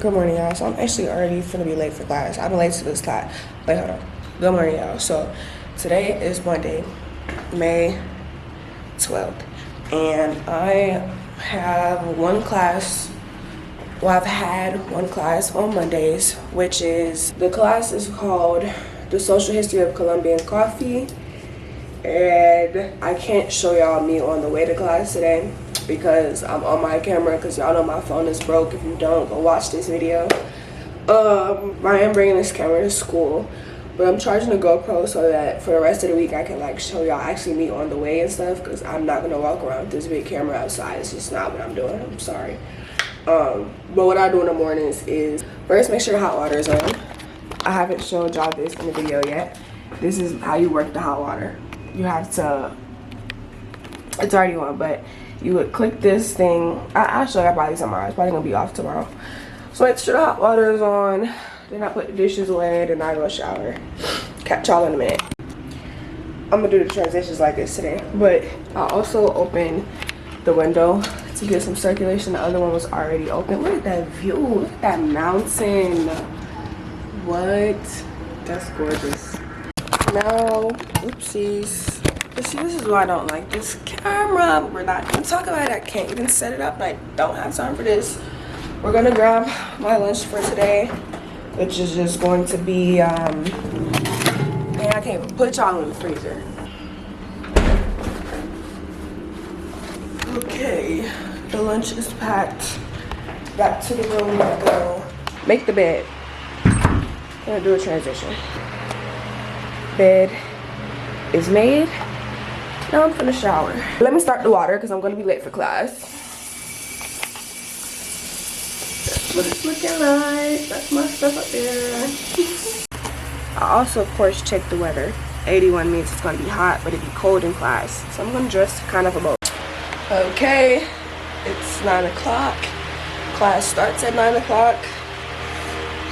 Good morning, y'all. So I'm actually already finna be late for class. I've been late to this class. Wait, hold on. Good morning, y'all. So today is Monday, May 12th, and I have one class. Well, I've had one class on Mondays, which is, the class is called The Social History of Colombian Coffee, and I can't show y'all me on the way to class today because I'm on my camera, because y'all know my phone is broke. If you don't, go watch this video. I am bringing this camera to school, but I'm charging a GoPro so that for the rest of the week I can like show y'all actually me on the way and stuff, because I'm not gonna walk around with this big camera outside. It's just not what I'm doing. I'm sorry. But what I do in the mornings is first make sure the hot water is on. I haven't showed y'all this in the video yet. This is how you work the hot water. You have to, it's already on, but you would click this thing. I'll show y'all probably tomorrow. It's probably gonna be off tomorrow. So make sure the hot water is on. Then I put the dishes away, then I go shower. Catch y'all in a minute. I'm gonna do the transitions like this today, but I also open the window to get some circulation. The other one was already open. Look at that view. Look at that mountain. What? That's gorgeous. Now, oopsies. See, this is why I don't like this camera. We're not gonna talk about it. I can't even set it up. I don't have time for this. We're gonna grab my lunch for today, which is just going to be, man, I can't even put y'all in the freezer. Okay, the lunch is packed. Back to the room I go. Make the bed. I'm gonna do a transition. Bed is made. Now I'm gonna shower. Let me start the water because I'm gonna be late for class. That's what it's looking like. That's my stuff up there. I also, of course, check the weather. 81 means it's gonna be hot, but it'd be cold in class. So I'm gonna dress kind of about. Okay, it's 9 o'clock. Class starts at 9 o'clock.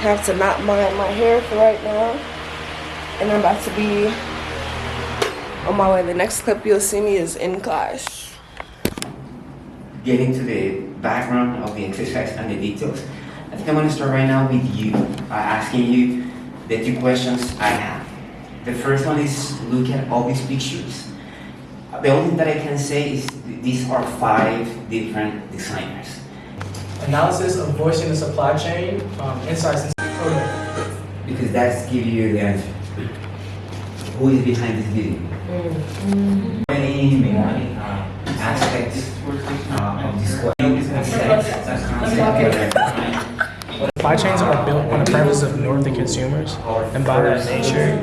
Have to knot my hair for right now. And I'm about to be on my way. The next clip you'll see me is in class. Getting to the background of the exercise and the details, I think I'm going to start right now with you by asking you the two questions I have. The first one is look at all these pictures. The only thing that I can say is these are 5 different designers. Analysis of voicing the supply chain, insights into Because that's give you the answer. Who is behind this video? Many aspects of this supply chains are built on the premise of north and consumers, and by that nature,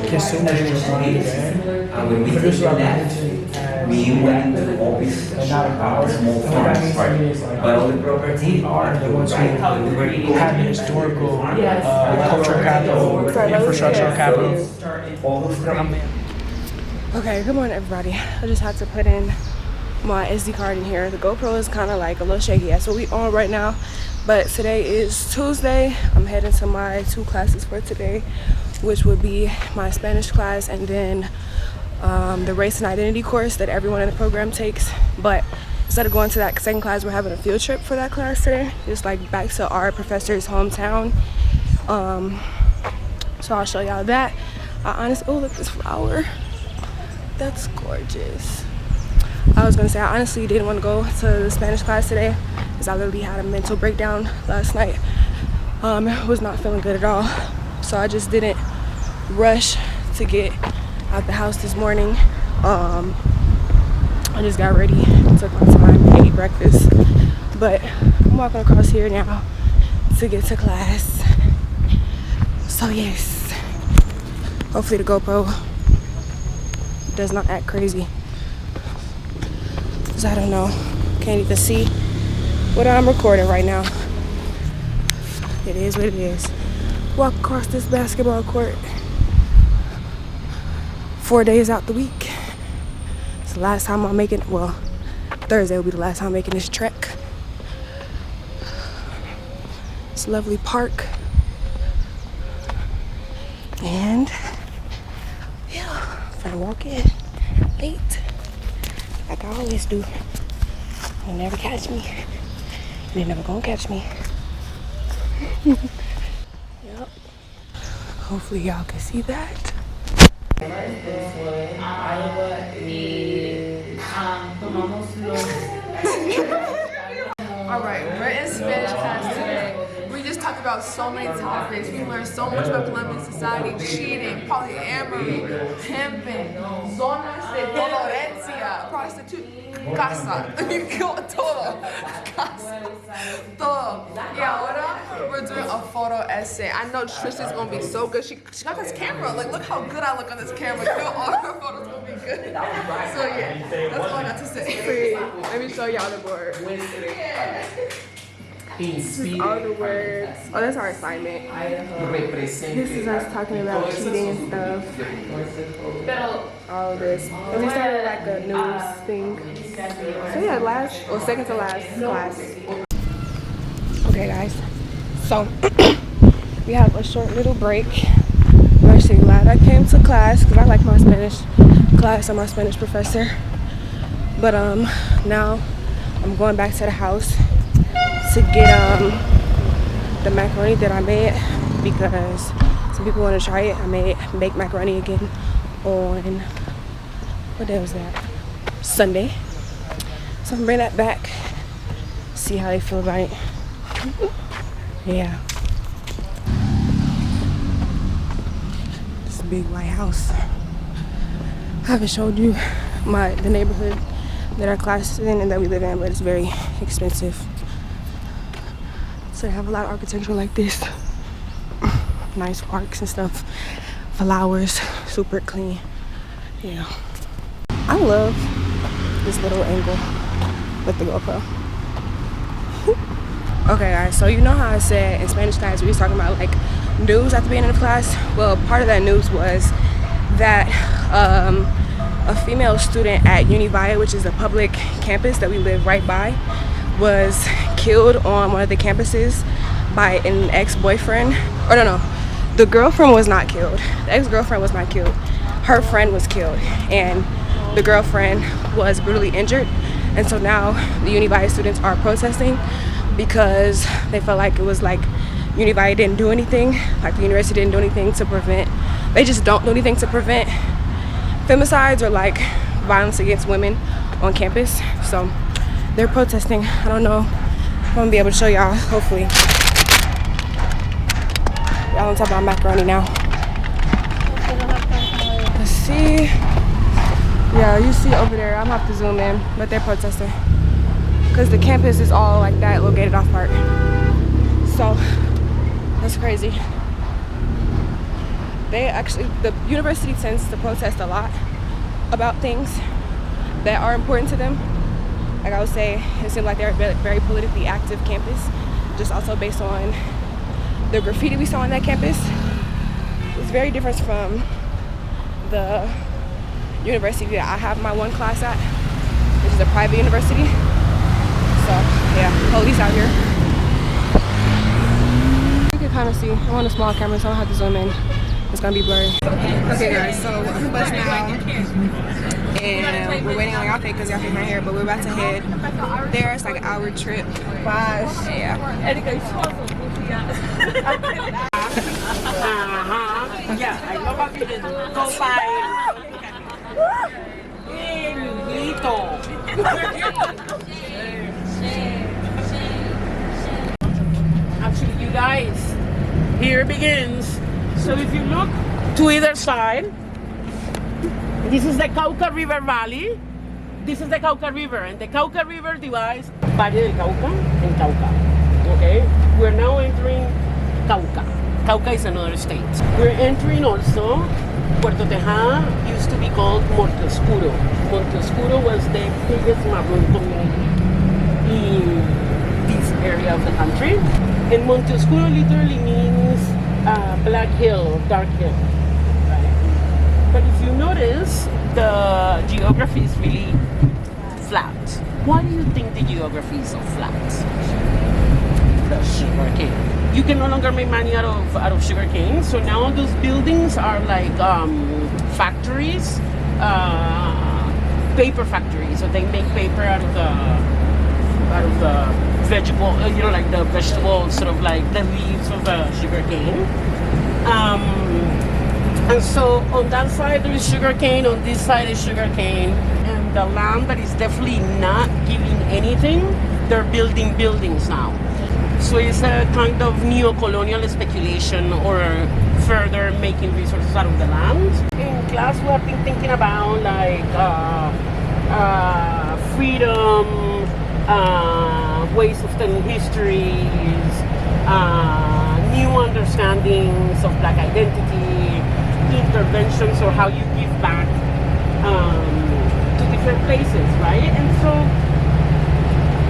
consumers want to produce our we went into the office and not a small farms, but all the property are the ones who have the historical, cultural capital, infrastructural capital. Okay, good morning, everybody. I just had to put in my SD card in here. The GoPro is kind of like a little shaky. That's what we on right now. But today is Tuesday. I'm heading to my 2 classes for today, which would be my Spanish class and then the race and identity course that everyone in the program takes. But instead of going to that second class, we're having a field trip for that class today, just like back to our professor's hometown. So I'll show y'all that. Oh, look, this flower, that's gorgeous. I was gonna say I honestly didn't want to go to the Spanish class today because I literally had a mental breakdown last night. Was not feeling good at all, so I just didn't rush to get out the house this morning. I just got ready, took my time, ate breakfast, but I'm walking across here now to get to class. So yes, hopefully the GoPro does not act crazy, because I don't know, can't even see what I'm recording right now. It is what it is. Walk across this basketball court 4 days out the week. It's the last time I'm making, well, Thursday will be the last time I'm making this trek. It's a lovely park. And yeah, I'm gonna walk in late, like I always do. You'll never catch me. You're never gonna catch me. Yep. Hopefully y'all can see that. Alright, we're in Spanish class today. We just talked about so many topics. We learned so much about Colombian society, cheating, polyamory, pimping, zonas de tolerancia, prostitution, casa, todo, casa, todo. Y ahora we're doing a photo essay. I know Tristan's gonna be so good. She got this camera. Like, look how good I look on this camera. You know, all her photos gonna be good. So yeah, that's all I got to say. Let me show y'all the board. This is all the words. Oh, that's our assignment. This is us talking about cheating and stuff. All this. And we started like a news thing. So yeah, second to last class. Okay guys, so we have a short little break. I'm actually glad I came to class because I like my Spanish class and my Spanish professor. But now I'm going back to the house to get the macaroni that I made because some people want to try it. I made baked macaroni again on, what day was that? Sunday. So I'm bringing that back, see how they feel about it. Yeah. This big white house. I haven't showed you the neighborhood that our class is in and that we live in, but it's very expensive. So they have a lot of architecture like this. Nice parks and stuff. Flowers, super clean. Yeah. I love this little angle with the GoPro. Okay guys, so you know how I said in Spanish class we was talking about like news at the beginning of class? Well, part of that news was that a female student at Univalle, which is a public campus that we live right by, was killed on one of the campuses by an ex-boyfriend. Or no, the girlfriend was not killed. The ex-girlfriend was not killed. Her friend was killed and the girlfriend was brutally injured. And so now the Univalle students are protesting because they felt like it was like Univalle didn't do anything, like the university didn't do anything to prevent, they just don't do anything to prevent femicides or like violence against women on campus. So they're protesting. I don't know if I'm gonna be able to show y'all, hopefully. Y'all on top of my macaroni now. Let's see. Yeah, you see over there, I'm gonna have to zoom in, but they're protesting. Because the campus is all like that, located off part. So, that's crazy. The university tends to protest a lot about things that are important to them. Like I would say, it seemed like they're a very politically active campus, just also based on the graffiti we saw on that campus. It's very different from the university that I have my one class at, which is a private university. So yeah, police out here. You can kind of see, I'm on a small camera so I don't have to zoom in. It's gonna be blurry. Okay guys, so we're on the bus now and we're waiting on y'all because y'all not here, but we're about to head there. It's like an hour trip. Bye. Yeah. Yeah, I love how you can go by. Actually, you guys, here begins. So if you look to either side, this is the Cauca River Valley. This is the Cauca River, and the Cauca River divides Valle del Cauca and Cauca. Okay, we're now entering Cauca. Cauca is another state. We're entering also Puerto Tejada, used to be called Monte Oscuro. Monte Oscuro was the biggest Maroon community in this area of the country. And Monte Oscuro literally means black hill, dark hill. Right? But if you notice, the geography is really flat. Why do you think the geography is so flat? The sugar cane. You can no longer make money out of sugar cane, so now those buildings are like factories, paper factories. So they make paper out of the out of the vegetable, like the vegetable, sort of like the leaves of the sugar cane. And so on that side there is sugar cane, on this side is sugar cane, and the land that is definitely not giving anything, they're building buildings now. So it's a kind of neo-colonial speculation or further making resources out of the land. In class we have been thinking about like freedom, ways of telling histories, new understandings of Black identity, interventions or how you give back to different places, right? And so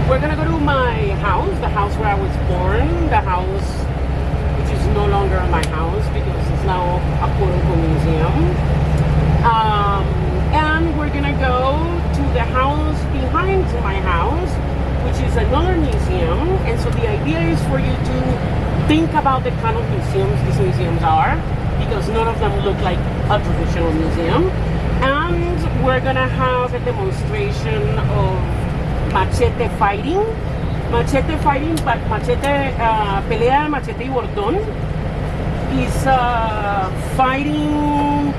we're gonna go to my house, the house where I was born, the house which is no longer my house because it's now a quote-unquote museum. And we're gonna go to the house behind my house, which is another museum. And so the idea is for you to think about the kind of museums these museums are, because none of them look like a traditional museum. And we're gonna have a demonstration of machete fighting. Machete fighting, but machete, pelea de machete y bordón is fighting,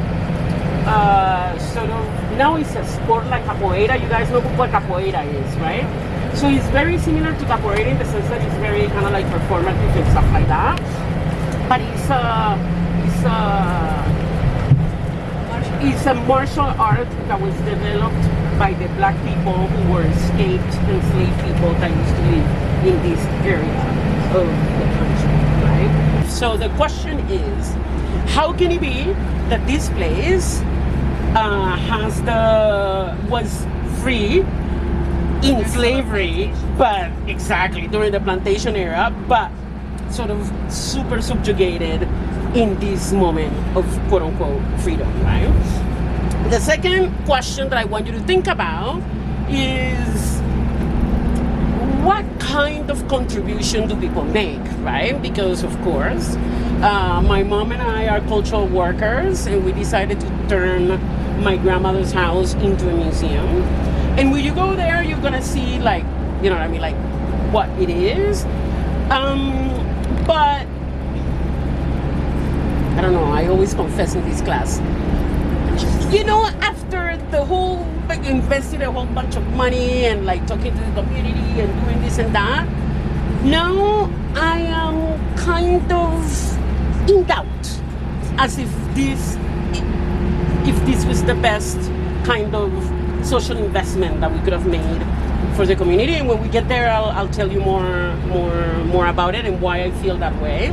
sort of, now it's a sport like capoeira. You guys know what capoeira is, right? So it's very similar to capoeira in the sense that it's very kind of like performative and stuff like that. But it's a martial art that was developed by the Black people who were escaped enslaved people that used to live in this area of the country, right? So the question is, how can it be that this place was free in slavery, but exactly during the plantation era, but sort of super subjugated in this moment of quote-unquote freedom, right? The second question that I want you to think about is what kind of contribution do people make, right? Because of course, my mom and I are cultural workers, and we decided to turn my grandmother's house into a museum. And when you go there, you're gonna see like, you know what I mean, like what it is. But I don't know, I always confess in this class, you know, after the whole, like, invested a whole bunch of money and like talking to the community and doing this and that, now I am kind of in doubt as if this was the best kind of social investment that we could have made for the community. And when we get there, I'll tell you more about it and why I feel that way.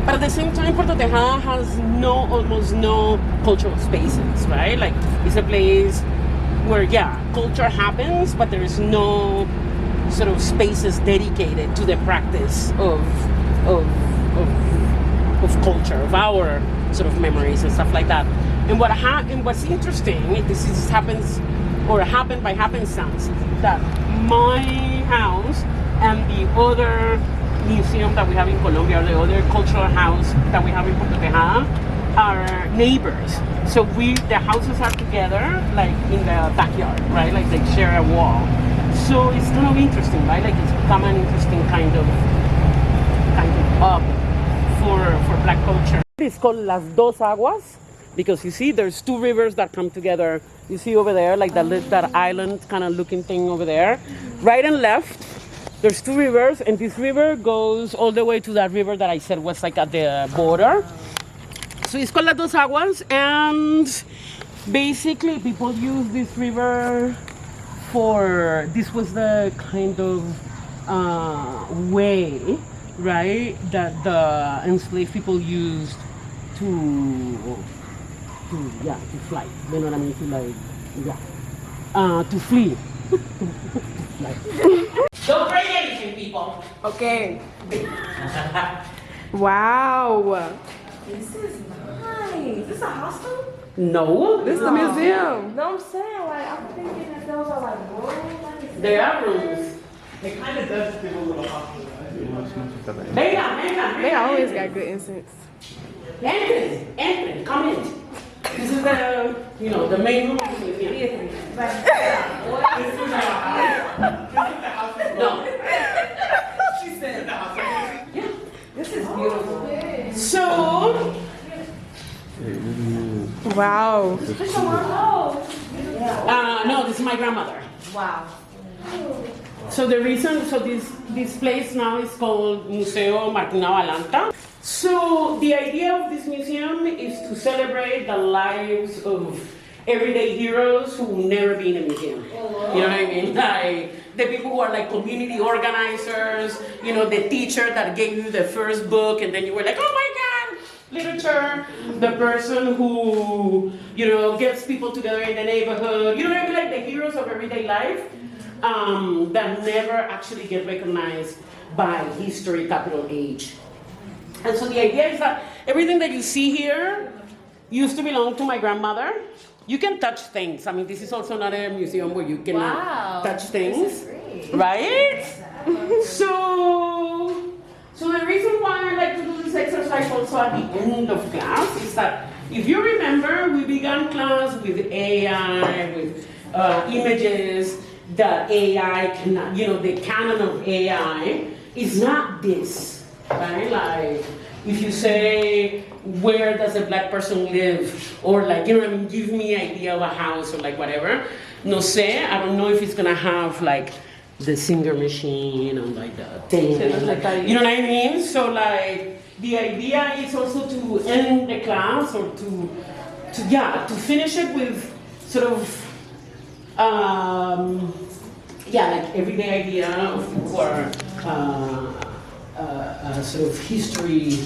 But at the same time, Puerto Tejada has almost no cultural spaces, right? Like, it's a place where, yeah, culture happens, but there is no sort of spaces dedicated to the practice of culture, of our sort of memories and stuff like that. And what's interesting, happened by happenstance, that my house and the other museum that we have in Colombia, or the other cultural house that we have in Puerto Tejada, are neighbors. So the houses are together, like in the backyard, right? Like they share a wall. So it's kind of interesting, right? Like it's become an interesting kind of hub for Black culture. It's called Las Dos Aguas, because you see there's two rivers that come together. You see over there, like that island kind of looking thing over there. Right and left, there's two rivers, and this river goes all the way to that river that I said was like at the border. So it's called Las Dos Aguas, and basically people use this river this was the kind of way, right, that the enslaved people used to fly. You know what I mean? To flee. Don't break anything, people. Okay. Wow. This is nice. Is this a hostel? No. This is the museum. No, I'm saying, like, I'm thinking that those are like rooms. Like, They are rooms. It kind of does feel a little hospital. They always got good incense. Entrance, come in. This is the main room of the museum. No, Wow. No, this is my grandmother. Wow. So the reason, so this place now is called Museo Martina Valanta. So the idea of this museum is to celebrate the lives of everyday heroes who will never be in a museum. You know what I mean? Like the people who are like community organizers, you know, the teacher that gave you the first book and then you were like, oh my God, literature. The person who, you know, gets people together in the neighborhood. You know what I mean? Like the heroes of everyday life that never actually get recognized by history, capital H. And so the idea is that everything that you see here used to belong to my grandmother. You can touch things. I mean, this is also not a museum where you cannot touch things, right? So the reason why I like to do this exercise also at the end of class is that if you remember, we began class with AI, with images that AI cannot, you know, the canon of AI is not this, right? Like, if you say, where does a black person live? Or like, you know what I mean, give me an idea of a house or like whatever. No sé, I don't know if it's gonna have like the singer machine or like the thing. You know what I mean? So like, the idea is also to end the class or to finish it with sort of, like everyday idea of who are sort of history,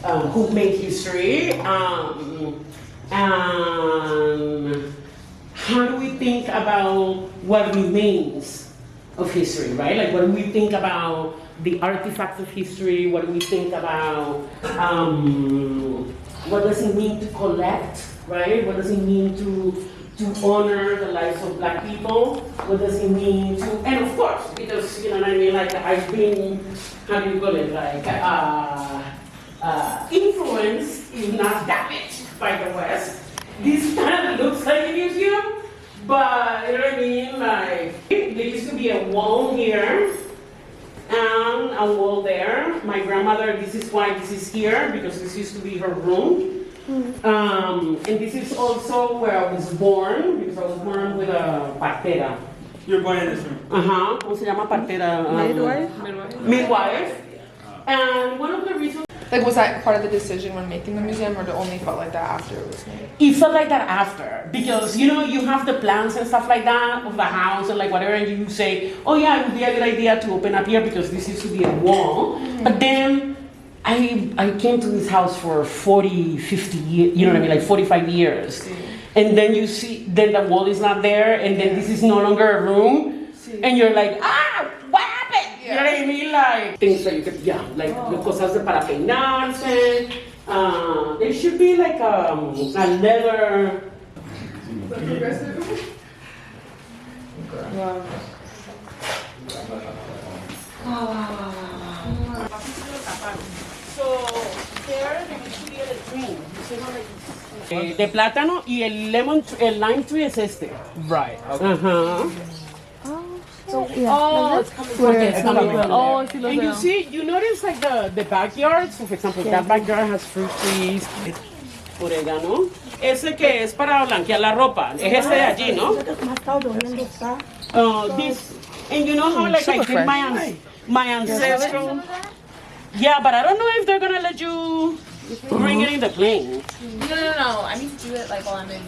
who made history, and how do we think about what remains of history, right? Like what do we think about the artifacts of history? What do we think about what does it mean to collect, right? What does it mean to honor the lives of black people? What does it mean to, and of course, because, you know what I mean, like I've been, how do you call it, like, influenced, if not damaged by the West. This kind of looks like a museum, but, you know what I mean, like, there used to be a wall here, and a wall there. My grandmother, this is why this is here, because this used to be her room. And this is also where I was born, because I was born with a partera. You were born in this room? ¿Cómo se llama partera? Midwife. And one of the reasons... Like, was that part of the decision when making the museum, or it only felt like that after it was made? It felt like that after, because, you know, you have the plans and stuff like that of the house and like whatever, and you say, oh yeah, it would be a good idea to open up here because this used to be a wall. But then I came to this house for 40, 50 years, you know what I mean, like 45 years. And then you see, then the wall is not there, and then this is no longer a room, and you're like, what happened? You know what I mean? Like, things that you could, like, cosas para peinarse. There should be like a leather. So, there used to be a tree. De plátano y el lime tree es este. Right. Okay. It's coming. And you see, you notice like the backyard. So, for example, that backyard has fruit trees. Orégano. Ese que es para blanquear la ropa. Es este de allí, ¿no? This, and you know how like I did my ancestral. Yeah, but I don't know if they're gonna let you bring it in the plane. No. I need to do it like while I'm in.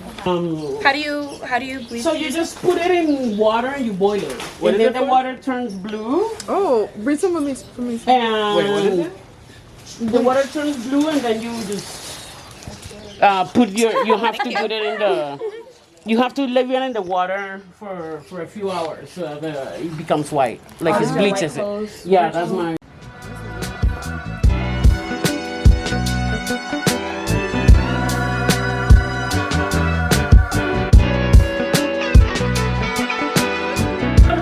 How do you bleach? So you just put it in water and you boil it. And then the water turns blue. Oh, read some of me. And Wait, what is it? the water turns blue, and then you just put your. You have to put it in the. You have to leave it in the water for a few hours so that it becomes white, like it bleaches it. Yeah, that's my.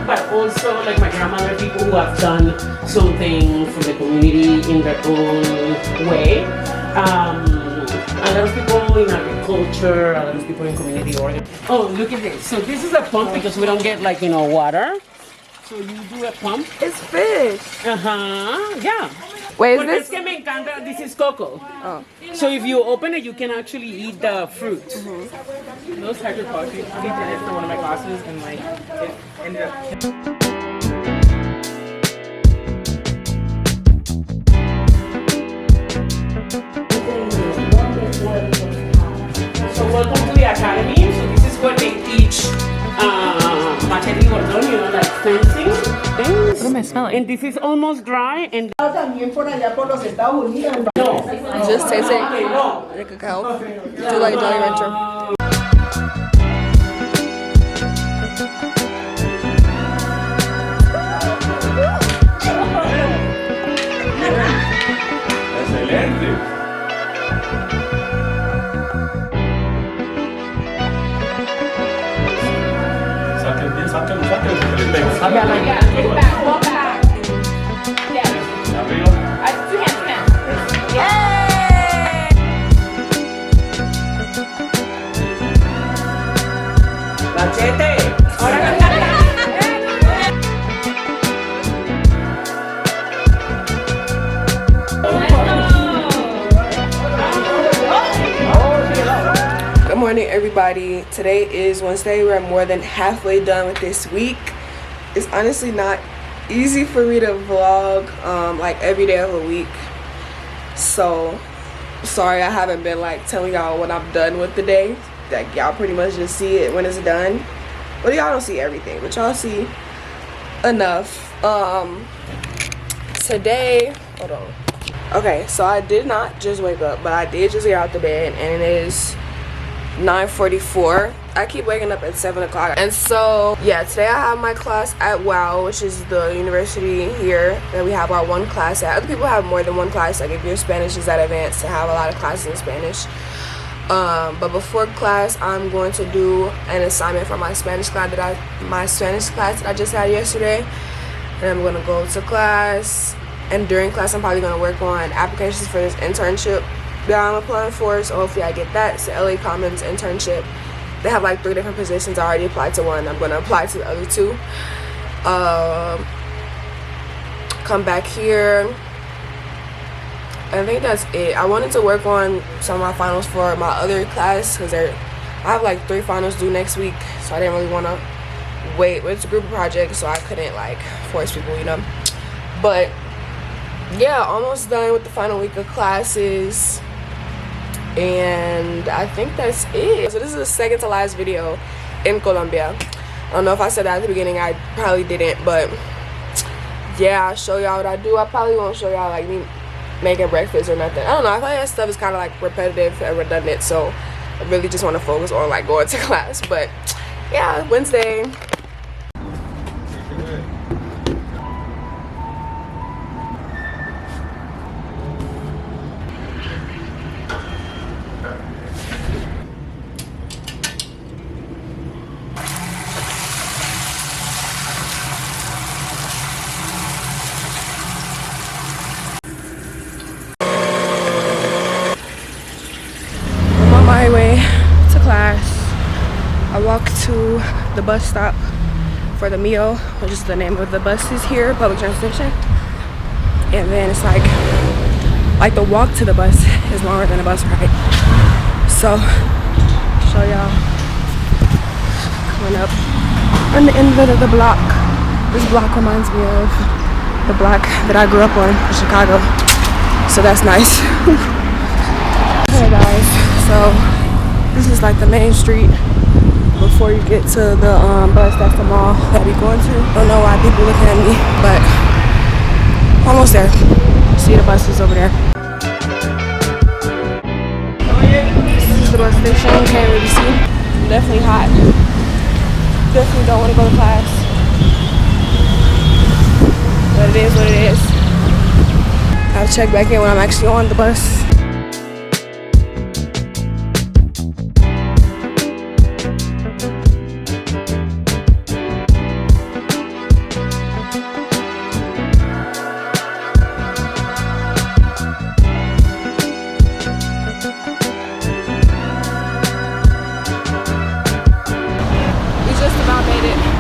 But also, like my grandmother, people who have done something for the community in their own way. A lot of people in agriculture, a lot of people in community organ. Oh, look at this. So this is a pump because we don't get like, you know, water. So you do a pump. It's fish. Yeah. Wait, is Porque this? es que me encanta. This is cocoa. Oh. So if you open it, you can actually eat the fruit. Those types of coffee. I did it for one of my classes, and like it ended up. So welcome to the academy. So this is where they teach machete cordón, you know, like fencing things. What am I smelling? And this is almost dry. And También por allá por los Estados Unidos. Just taste it like a cow. Do like Jolly Rancher. Good morning, everybody. Today is Wednesday. We're more than halfway done with this week. It's honestly not easy for me to vlog like every day of the week. So sorry I haven't been like telling y'all when I'm done with the day. Like y'all pretty much just see it when it's done. Well, y'all don't see everything, but y'all see enough. Today, hold on. Okay, so I did not just wake up, but I did just get out the bed, and it is 9:44. I keep waking up at 7 o'clock. And so yeah, today I have my class at welll, which is the university here that we have our one class at. Other people have more than one class. Like if your Spanish is that advanced, to have a lot of classes in Spanish. But before class, I'm going to do an assignment for my Spanish class that I just had yesterday. And I'm gonna go to class, and during class I'm probably gonna work on applications for this internship that I'm applying for. So hopefully I get that. It's the LA Commons internship. They have like 3 different positions. I already applied to one. I'm gonna apply to the other 2. Come back here. I think that's it. I wanted to work on some of my finals for my other class because I have like 3 finals due next week, so I didn't really want to wait. But it's a group project, so I couldn't like force people, you know. But yeah, almost done with the final week of classes, and I think that's it. So this is the second to last video in Colombia. I don't know if I said that at the beginning. I probably didn't, but yeah, I'll show y'all what I do. I probably won't show y'all like me making breakfast or nothing. I don't know, I feel like that stuff is kind of like repetitive and redundant, so I really just want to focus on like going to class. But yeah, Wednesday. My way to class. I walk to the bus stop for the Mio, which is the name of the buses here, public transportation. And then it's like the walk to the bus is longer than the bus ride. So show y'all coming up on the end of the block. This block reminds me of the block that I grew up on in Chicago. So that's nice. Hey guys, so this is like the main street before you get to the bus. That's the mall that we going to. Don't know why people looking at me, but almost there. See the buses over there. This is the bus station. Can't really see. Definitely hot. Definitely don't want to go to class, but it is what it is. I'll check back in when I'm actually on the bus.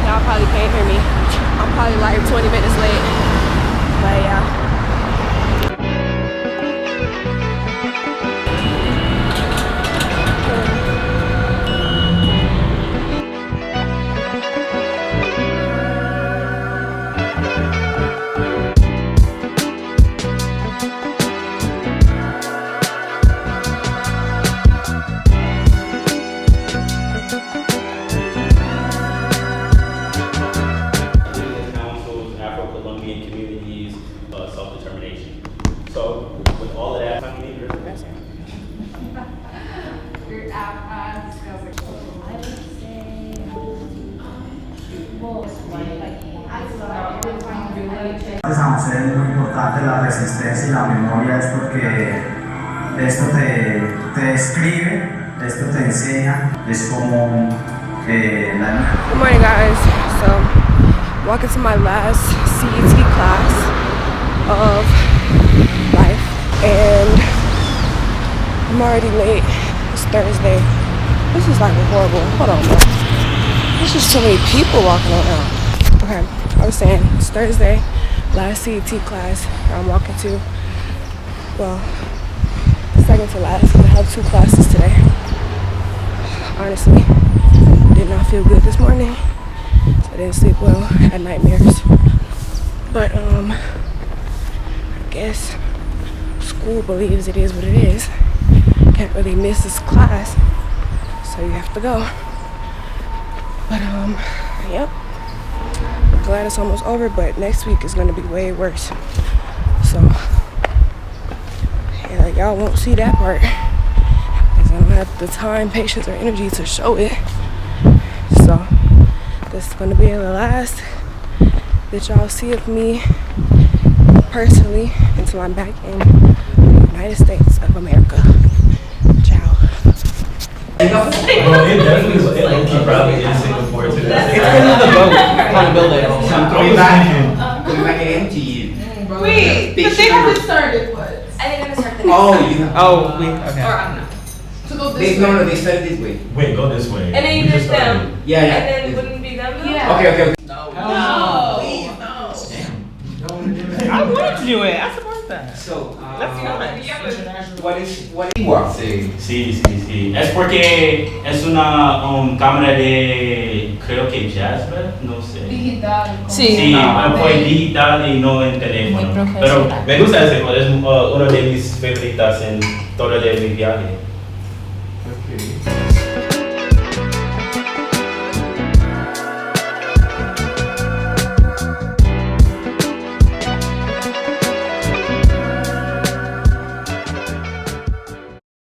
Y'all probably can't hear me. I'm probably like 20 minutes late, but yeah. A museo es muy importante la resistencia y la memoria, es porque esto te describe, esto te enseña, es como la... Good morning, guys. So, walking to my last CET class of life, and I'm already late. It's Thursday. This is like horrible. Hold on, bro. There's just so many people walking around. Okay, I was saying it's Thursday, last CET class I'm walking to. Well, second to last, because I have 2 classes today. Honestly, did not feel good this morning, so I didn't sleep well, had nightmares. But I guess school believes it is what it is. Can't really miss this class, so you have to go. But yep, I'm glad it's almost over, but next week is gonna be way worse. So yeah, y'all won't see that part because I don't have the time, patience, or energy to show it. So this is gonna be the last that y'all see of me personally until I'm back in the United States of America. Ciao. Bro, it definitely was low-key probably in Singapore too. It's because of the boat, how to build it. I'm coming back again to you. Wait, but they haven't started what? I think I'm gonna start the next Oh, time. you. Oh, we, okay. Or I don't know. To go They, this no, no, way. they started this way. Wait, go this way. And then you We just did them. started. Yeah, yeah. And then it wouldn't be them though? Yeah. Okay. I wanted to do it. I support that. So, Let's go. what is walk? Sí, sí, sí, sí. Es porque es una cámara de, creo que jazz, ¿verdad? No sé. Digital. Sí, fue digital y no en teléfono. Muy Pero profesional. me gusta ese, es uno de mis favoritas en todo de mi viaje. Okay.